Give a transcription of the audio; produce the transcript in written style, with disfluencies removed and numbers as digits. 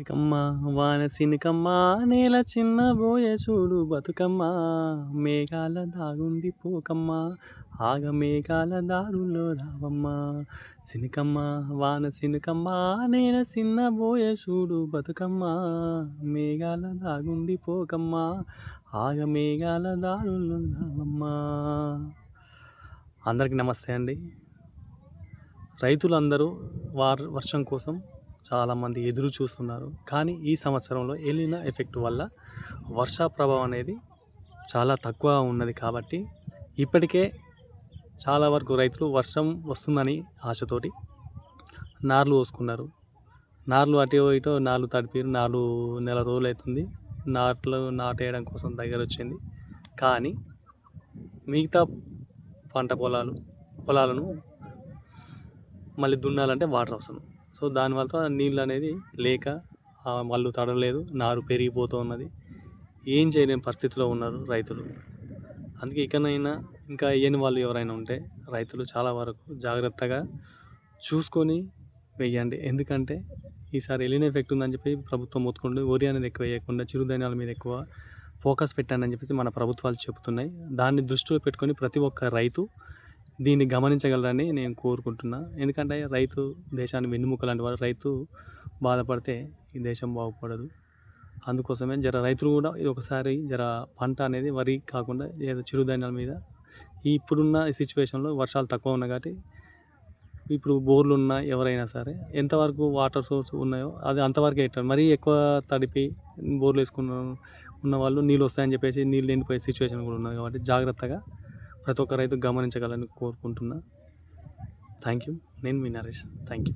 కమ్మ వాన సినికమ్మ నేల చిన్నబోయే చూడు బతుకమ్మ మేఘాల దాగుండి పోకమ్మ ఆగ మేఘాల దారుల్లో రావమ్మ సినికమ్మ వాన సినికమ్మ నేల చిన్నబోయే చూడు బతుకమ్మ మేఘాల దాగుండి పోకమ్మ ఆగ మేఘాల దారుల్లో రావమ్మ. అందరికీ నమస్తే అండి. రైతులందరూ వర్షం కోసం చాలామంది ఎదురు చూస్తున్నారు. కానీ ఈ సంవత్సరంలో ఎలినా ఎఫెక్ట్ వల్ల వర్ష ప్రభావం అనేది చాలా తక్కువ ఉన్నది. కాబట్టి ఇప్పటికే చాలా వరకు రైతులు వర్షం వస్తుందని ఆశతోటి నార్లు పోసుకున్నారు. నార్లు అటో ఇటో నార్లు తడిపారు. 4 నెల రోజులు అవుతుంది నాటేయడం కోసం దగ్గర వచ్చింది. కానీ మిగతా పంట పొలాలను మళ్ళీ దున్నాలంటే వాటర్ అవసరం. సో దానివల్ల నీళ్ళు అనేది లేక వాళ్ళు తడలేదు, నారు పెరిగిపోతూ ఉన్నది. ఏం చేయలేని పరిస్థితిలో ఉన్నారు రైతులు. అందుకే ఇకనైనా ఇంకా వేయని వాళ్ళు ఎవరైనా ఉంటే రైతులు చాలా వరకు జాగ్రత్తగా చూసుకొని వేయండి. ఎందుకంటే ఈసారి ఎలినా ఎఫెక్ట్ ఉందని చెప్పి ప్రభుత్వం మొత్తుకుంటుంది. వరి అనేది ఎక్కువ వేయకుండా చిరుధాన్యాల మీద ఎక్కువ ఫోకస్ పెట్టండి అని చెప్పేసి మన ప్రభుత్వాలు చెబుతున్నాయి. దాన్ని దృష్టిలో పెట్టుకొని ప్రతి ఒక్క రైతు దీన్ని గమనించగలరని నేను కోరుకుంటున్నా. ఎందుకంటే రైతు దేశాన్ని వెన్నుముక లాంటి వాడు. రైతు బాధపడితే ఈ దేశం బాగుపడదు. అందుకోసమే రైతులు కూడా ఇది ఒకసారి పంట అనేది వరి కాకుండా ఏదో చిరుధాన్యాల మీద ఇప్పుడున్న సిచ్యువేషన్లో వర్షాలు తక్కువ ఉన్నాయి కాబట్టి ఇప్పుడు బోర్లు ఉన్న ఎవరైనా సరే ఎంతవరకు వాటర్ సోర్స్ ఉన్నాయో అది అంతవరకే పెట్టారు. మరీ ఎక్కువ తడిపి బోర్లు ఉన్న వాళ్ళు నీళ్ళు వస్తాయని చెప్పేసి నీళ్ళు ఎండిపోయే సిచ్యువేషన్ కూడా ఉన్నది. కాబట్టి జాగ్రత్తగా ప్రతి ఒక్క రైతు గమనించగలని కోరుకుంటున్నా. Thank you. నేను మీ నరేష్. Thank you.